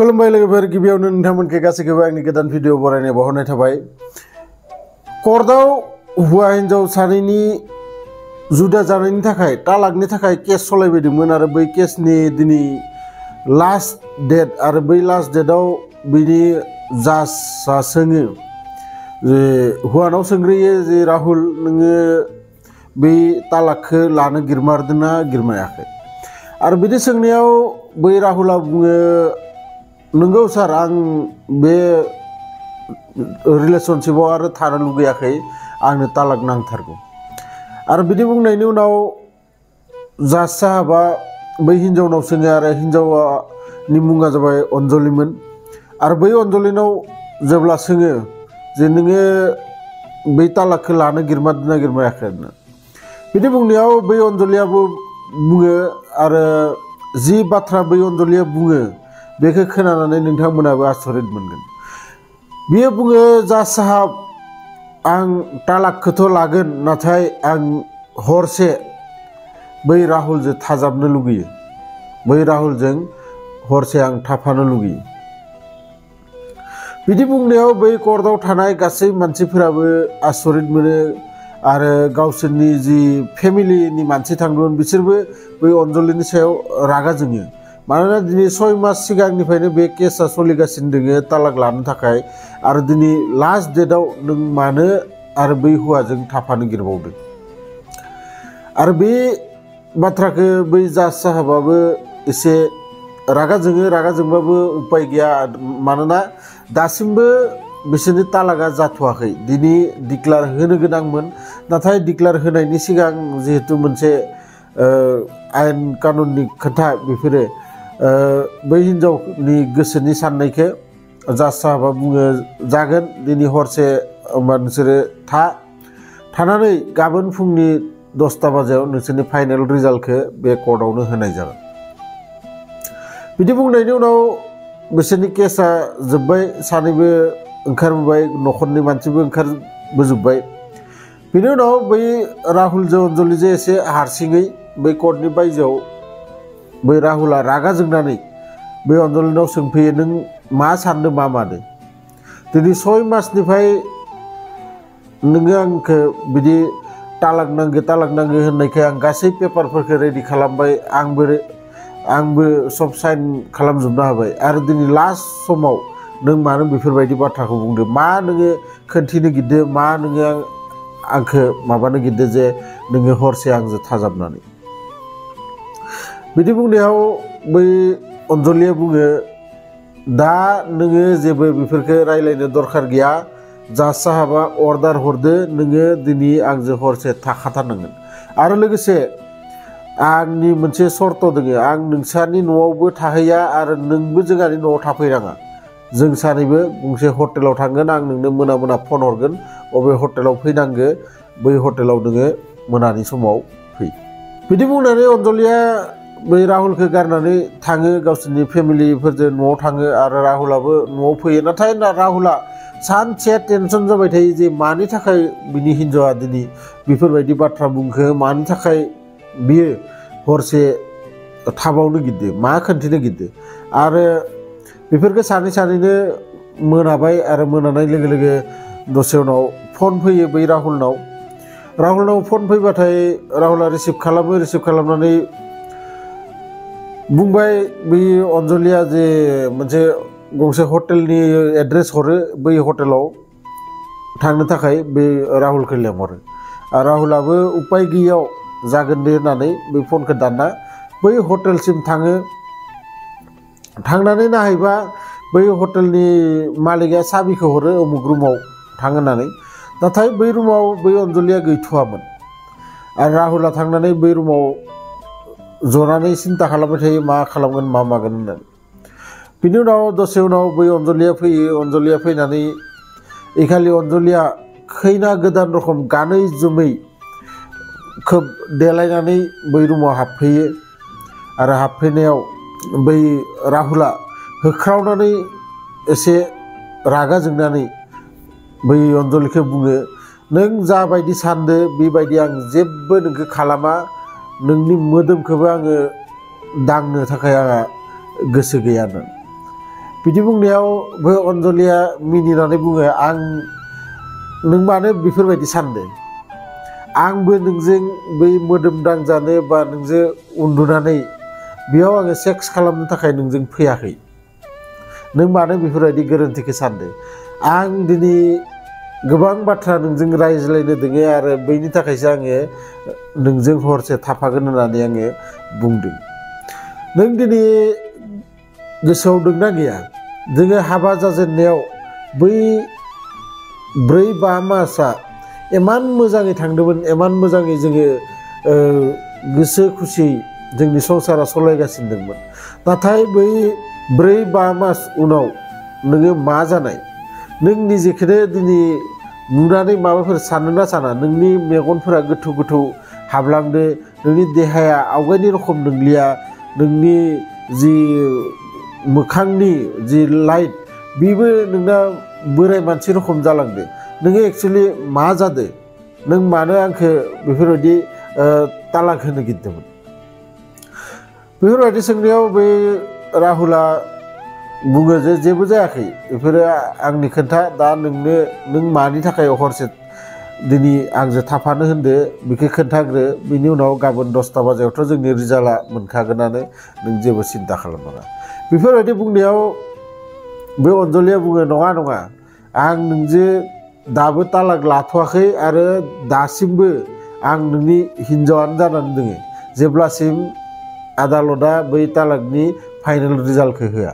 खुलुमबाय लोगोफोर गिबियावनो नोंथांमोनखौ गासैखौबो आंनि गोदान भिडिअ बरायनाय बावहरनाय थाबाय। कर्टआव हौवा हिन्जाव सानैनि जुदा जानायनि थाखाय तालाकनि थाखाय केस सलायबायदोंमोन आरो बै केसनि दिनै लास्ट डेट आरो बै लास्ट डेटआव बिनि जाजआ सोङो जे हौवानाव सोंग्रोयो जे राहुल नोङो बै तालाकखौ लानो गिरमारदोंना गिरमायाखै आरो बिदि सोंनायाव बै राहुला बुङो नंगौ सार आं बे रिलेशनशिपआव आरो थानो लुगैयाखै आंनो तालाक नांथारगौ आरो बिदि बुंनायनि उनाव जाज साहाबा बै हिन्जावनाव सोङो आरो हिन्जावनि मुङा जाबाय अन्जलिमोन आरो बै अन्जलिनाव जेब्ला सोङो जे नोङो बै तालाकखौ लानो गिरमारदोंना गिरमायाखै होनना बिदि बुंनायाव बै अन्जलियाबो बुङो आरो जि बाथ्रा बै अन्जलिया बुङो बेखौ खोनानानै नोंथांमोनाबो आसरित मोनगोन। बियो बुङो जाज साहाब आं तालाकखौथ' लागोन नाथाय आं हरसे बै राहुलजों थाजाबनो लुगैयो, बै राहुलजों हरसे आं थाफानो लुगैयो। बिदि बुंनायाव बै कर्टआव थानाय गासै मानसिफोराबो आसरित मोनो आरो गावसोरनि जि फेमिलिनि मानसि थांदोंमोन बिसोरबो बै अन्जलिनि सायाव रागा जोङो। मानोना दिनै 6 मास सिगांनिफ्रायनो बे केसा सोलिगासिनो दोङो तालाक लानो थाखाय आरो दिनै लास्ट डेटआव नों मानो आरो बै हौवाजों थाफानो गिरबावदों आरो बे बाथ्राखौ बै जाज साहाबाबो एसे रागा जोङो। रागा जोंबाबो उपाय गैया मानोना दासिमबो बिसोरनि तालाकआ जाथ'वाखै। दिनै डिक्लार होनो गोनांमोन नाथाय डिक्लार होनायनि सिगां जिहेतु मोनसे आयेन कानुननि खोथा बेफोरो बै हिन्जावनि गोसोनि साननायखौ जाज साहाबा बुङो जागोन दिनै हरसे होमबा नोंसोरो थानानै गाबोन फुंनि 10टा बाजियाव नोंसोरनि फाइनेल रिजाल्टखौ बे कर्टआवनो होनाय जागोन। बिदि बुंनायनि उनाव बिसोरनि केसा जोब्बाय, सानैबो ओंखारबोबाय, न'खरनि मानसिबो ओंखारबोजोब्बाय। बिनि उनाव बै राहुलजों अन्जलिजों एसे हारसिङै बै कर्टनि बायजोआव बै राहुला रागा जोंनानै बै अन्जलिनाव सोंफैयो नों मा सानदों मा मादो दिनै 6 मासनिफ्राय नोङो आंखौ बिदि तालाक नांगो होननायखाय आं गासै पेपारफोरखौ रेडि खालामबाय, आंबो सब साइन खालामजोबनो हाबाय आरो दिनै लास्ट समाव नों मानो बेफोरबायदि बाथ्राखौ बुंदो, मा नोङो खोन्थिनो गिदो, मा नोङो आंखौ माबानो गिदो जे नोङो हरसे आंजों थाजाबनानै। बिदि बुंनायाव बै अन्जलिया बुङो दा नोङो जेबो बेफोरखौ रायलायनो दरखार गैया, जाज साहाबा अर्डार हरदो नोङो दिनै आंजों हरसे थाखाथारनांगोन आरो लोगोसे आंनि मोनसे सर्त दोङो, आं नोंसानि न'आवबो थाहैया आरो नोंबो जोंहानि न'आव थाफैनाङा, जों सानैबो गंसे हटेलाव थांगोन, आं नोंनो मोना मोना फन हरगोन अबे हटेलाव फैनांगो बै हटेलाव नोङो मोनानि समाव फै। बिदि बुंनानै अन्जलिया बै राहुलखौ गारनानै थाङो, गावसोरनि फेमिलिफोरजों न'आव थाङो आरो राहुलाबो न'आव फैयो। नाथाय राहुला सानसे टेनसन जाबाय थायो जे मानि थाखाय बिनि हिन्जावा दिनै बेफोरबायदि बाथ्रा बुंखो, मानि थाखाय बियो हरसे थाबावनो गिदो, मा खोन्थिनो गिदो आरो बेफोरखौ सानैनो मोनाबाय आरो मोनानाय लोगो लोगो दसे उनाव फन फैयो बै राहुलनाव फन फैबाथाय राहुला रिसिभ खालामो, रिसिभ खालामनानै बुंबाय बै अन्जलिया जे मोनसे गंसे हटेलनि एड्रेस हरो, बै हटेलाव थांनो थाखाय बे राहुलखौ लेंहरो आरो राहुलाबो उपाय गैयियाव जागोन दे होननानै बै फनखौ दानना बै हटेलसिम थाङो। थांनानै नायहैबा बै हटेलनि मालिकआ साबिखौ हरो उमुक रुमाव थां होननानै, नाथाय बै रुमाव बै अन्जलिया गैथ'वामोन आरो राहुला थांनानै बै रुमाव जनानै सिन्था खालामबाय थायो मा खालामगोन मा मागोन होननानै। बिनि उनाव दसे उनाव बै अन्जलिया फैयो, अन्जलिया फैनानै एखालि अन्जलिया खैना गोदान रखम गानै जोमै खोब देलायनानै बै रुमाव हाबफैयो आरो हाबफैनायाव बै राहुला होख्रावनानै एसे रागा जोंनानै बै अन्जलिखौ बुङो नों जाबायदि सानदो बेबायदि आं जेबो नोंखौ खालामा, नोंनि मोदोमखौबो आङो दांनो थाखाय आंहा गोसो गैया होननानै। बिदि बुंनायाव बे अनजलिया मिनिनानै बुङो आं नों मानो बेफोरबायदि सानदों आंबो नोंजों बै मोदोम दांजानो बा नोंजों उन्दुनानै बेयाव आङो सेक्स खालामनो थाखाय नोंजों फैयाखै नों मानो बेफोरबायदि गोरोन्थिखौ सानदों आं दिनै गोबां बाथ्रा नोंजों रायज्लायनो दोङो आरो बैनि थाखायसो आङो नोंजों हरसे थाफागोन होननानै आङो बुंदों नों दिनै गोसोआव दंना गैया जोङो हाबा जाजेननायाव बै 4-5 मासआ इमान मोजाङै थांदोंमोन इमान मोजाङै जोङो गोसो खुसियै जोंनि संसारा सलायगासिनो दंमोन नाथाय बै 4-5 मास उनाव नोङो मा जानाय नों निजेखौनो दिनै नुनानै माबाफोर सानोना साना नोंनि मेगनफोरा गोथौ गोथौ हाबलांदो नोंनि देहाया आवगायनि रखम नंलिया नोंनि जि मोखांनि जि लाइट बेबो नोंना बोराय मानसि रखम जालांदो नोङो एक्चुअलि मा जादों नों मानो आंखौ बेफोरबायदि तालाक होनो गिदोंमोन बेफोरबायदि सोंनायाव बे राहुला बुङो जे जेबो जायाखै बेफोरो आंनि खोथा दा नों मानि थाखाय हरसे दिनै आंजों थाफानो होनदो बेखौ खोन्थाग्रो बिनि उनाव गाबोन 10टा बाजियावथ' जोंनि रिजाल्टआ मोनखागोनानो नों जेबो सिन्था खालामनाङा बेफोरबायदि बुंनायाव बे अनजलिया बुङो नङा नङा आं नोंजों दाबो तालाक लाथ'वाखै आरो दासिमबो आं नोंनि हिन्जावानो जानानै दोङो जेब्लासिम आदालतआ बै तालाकनि फाइनेल रिजाल्टखौ होआ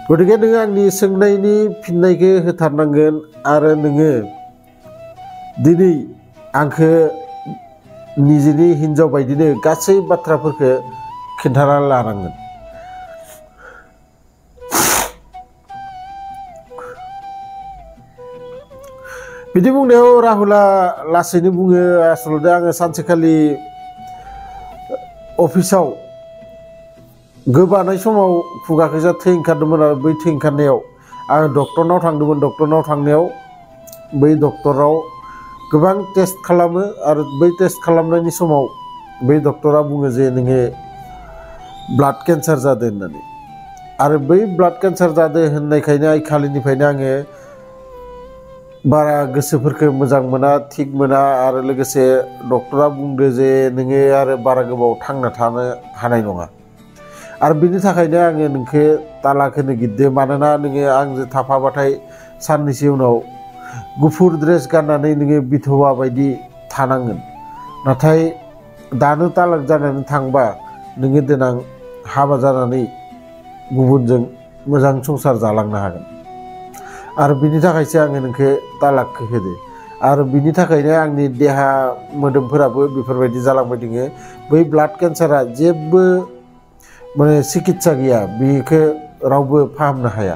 गतिके नोङो आंनि सोंनायनि फिननायखौ होथारनांगोन आरो नोङो दिनै आंखौ निजेनि हिन्जाव बायदिनो गासै बाथ्राफोरखौ खिन्थाना लानांगोन बिदि बुंनायाव राहुला लासैनो बुङो आसलते आङो सानसेखालि अफिसाव गोबानाय समाव खुगाखौ जा थै ओंखारदोंमोन आरो बै थै ओंखारनायाव आङो डक्टरनाव थांदोंमोन डक्टरनाव थांनायाव बै डक्टराव गोबां टेस्ट खालामो आरो बै टेस्ट खालामनायनि समाव बै डक्टरा बुङो जे नोङो ब्लाड केन्सार जादों होननानै आरो बै ब्लाड केन्सार जादों होननायखायनो आइखालिनिफ्रायनो आङो बारा गोसोफोरखौ मोजां मोना थिग मोना आरो लोगोसे डक्टरा बुंदो जे नोङो आरो बारा गोबाव थांना थानो हानाय नङा आरो बिनि थाखायनो आङो नोंखौ तालाक होनो गिदों मानोना नोङो आंजों थाफाबाथाय साननैसो उनाव गुफुर ड्रेस गाननानै नोङो बिधवा बायदि थानांगोन नाथाय दानो तालाक जानानै थांबा नोङो देनां हाबा जानानै गुबुनजों मोजां संसार जालांनो हागोन आरो बिनि थाखायसो आङो नोंखौ तालाकखौ होदो आरो बिनि थाखायनो आंनि देहा मोदोमफोराबो बेफोरबायदि जालांबाय दोङो बै ब्लाड केन्सारा जेबो माने सिकित्सा गैया बेखौ रावबो फाहामनो हाया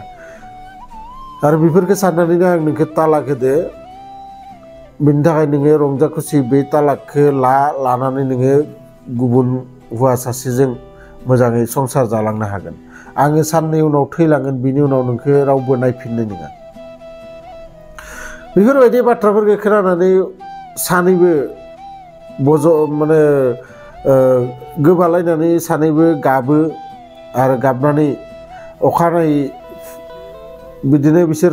आरो बेफोरखौ साननानैनो आं नोंखौ तालाक होदो बिनि थाखाय नोङो रंजा खुसि बे तालाकखौ लानानै नोङो गुबुन हौवा सासेजों मोजाङै संसार जालांनो हागोन आङो साननै उनाव थैलांगोन बिनि उनाव नोंखौ रावबो नायफिननाय नङा बेफोरबायदि बाथ्राफोरखौ खोनानानै सानैबो माने गोबालायनानै सानैबो गाबो आरो गाबनानै अखानायै बिदिनो बिसोर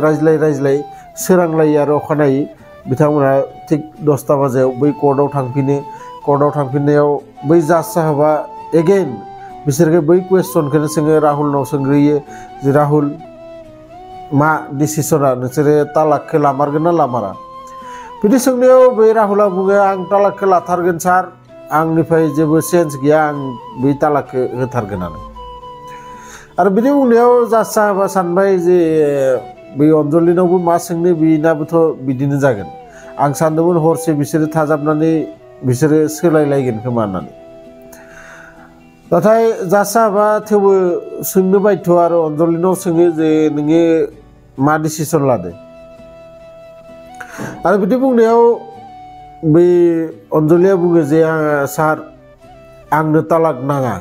रायज्लाय सोरांलायो आरो अखानायै बिथांमोना थिग 10टा बाजियाव बै कर्टआव थांफिनो कर्टआव थांफिननायाव बै जाज साहाबा एगेइन बिसोरखौ बै कुवेसनखौनो सोङो राहुलनाव सोंग्रोयो जे राहुल मा डिसिसना नोंसोरो तालाकखौ लामारगोन ना लामारा बिदि सोंनायाव बे राहुला बुङो आं तालाकखौ लाथारगोन सार आंनिफ्राय जेबो सेन्स गैया आं बै तालाकखौ होथारगोनानो आरो बिदि बुंनायाव जाज साहाबा सानबाय जे बै अनजलिनावबो मा सोंनो बिनाबोथ' बिदिनो जागोन आं सानदोंमोन हरसे बिसोरो थाजाबनानै बिसोरो सोलायलायगोन खोमा होननानै नाथाय जाज साहाबा थेवबो सोंनो बायथ' आरो अनजलिनाव सोङो जे नोङो मा डिसिसन लादो आरो बिदि बुंनायाव बै अनजलिया बुङो जे सार आंनो तालाक नाङा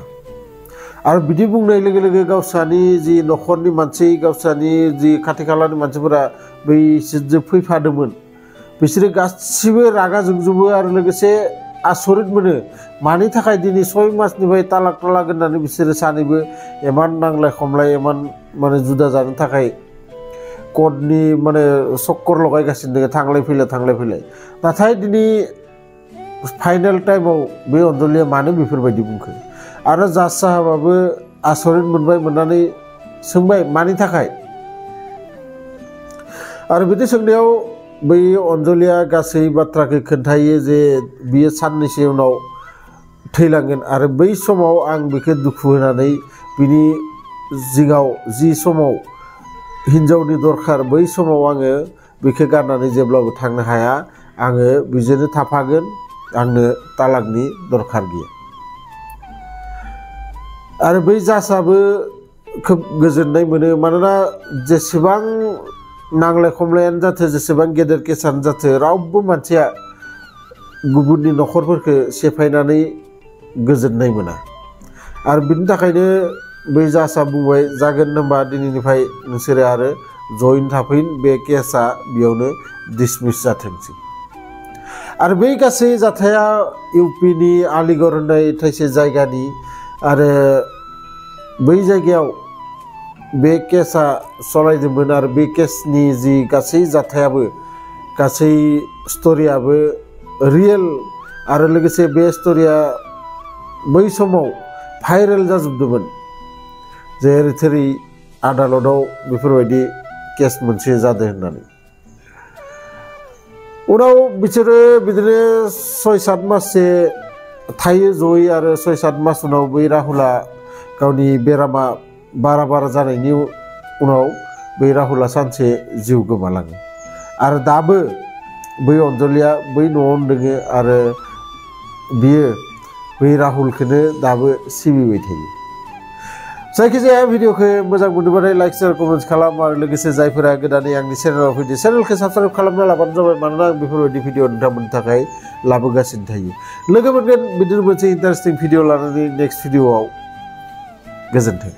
आरो बिदि बुंनाय लोगो लोगो गावसानि जि न'खरनि मानसि गावसानि जि खाथि खालानि मानसिफोरा बैसोरजों फैफादोंमोन बिसोरो गासिबो रागा जोंजोबो आरो लोगोसे आसरित मोनो मानि थाखाय दिनै 6 मासनिफ्राय तालाक होननानै बिसोरो सानैबो एमान नांलाय खमलाय एमान माने जुदा जानो थाखाय कर्टनि माने सक्कर लगायगासिनो दङ थांलाय फैलाय नाथाय दिनै फाइनाल टाइमाव बे अनजलिया मानो बेफोरबायदि बुंखो आरो जाज साहाबाबो आसरित मोनबाय मोननानै सोंबाय मानि थाखाय आरो बिदि सोंनायाव बै अनजलिया गासै बाथ्राखौ खोन्थायो जे बियो साननैसो उनाव थैलांगोन आरो बै समाव आं बेखौ दुखु होनानै बिनि जिङाव जि समाव हिन्जावनि दरखार बै समाव आङो बेखौ गारनानै जेब्लाबो थांनो हाया आङो बिजोंनो थाफागोन आंनो तालाकनि दरखार गैया आरो बै जासाबो खोब गोजोननाय मोनो मानोना जेसेबां नांलाय खमलायानो जाथों जेसेबां गेदेर केसानो जाथों रावबो मानसिया गुबुननि न'खरफोरखौ सेफायनानै गोजोननाय मोना आरो बिनि थाखायनो बै जासा बुंबाय जागोन होनबा दिनैनिफ्राय नोंसोरो आरो जयैनो थाफैन बे केसा बेयावनो डिसमिस जाथोंसै आरो बै गासै जाथाया इउपिनि आलिगड़ होननाय थाइसे जायगानि आरो बै जायगायाव बे केसा सलायदोंमोन आरो बे केसनि जि गासै जाथायाबो गासै स्ट'रियाबो रियेल आरो लोगोसे बे स्ट'रिया बै समाव भाइरेल जाजोबदोंमोन जेरै थेरै आदालताव बेफोरबायदि केस मोनसे जादों होननानै उनाव बिसोरो बिदिनो 6-7 माससे थायो जयै आरो 6-7 मास उनाव बै राहुला गावनि बेरामा बारा जानायनि उनाव बै राहुला सानसे जिउ गोमालाङो आरो दाबो बै अनजलिया बै न'आवनो दङ आरो बियो बै राहुलखौनो दाबो सिबिबाय थायो जायखिजाया भिडिअखौ मोजां मोनोबाथाय लाइक शेयार कमेन्ट्स खालाम आरो लोगोसे जायफोरा गोदानै आंनि चेनेलाव फैदो चेनेलखौ साबस्क्राइब खालामना लाबानो जाबाय मानोना आं बेफोरबायदि भिडिअ नोंथांमोननि थाखाय लाबोगासिनो थायो लोगो मोनगोन बिदिनो मोनसे इन्टारेस्टिं भिडिअ लानानै नेक्स्ट भिडिअआव गोजोन्थों।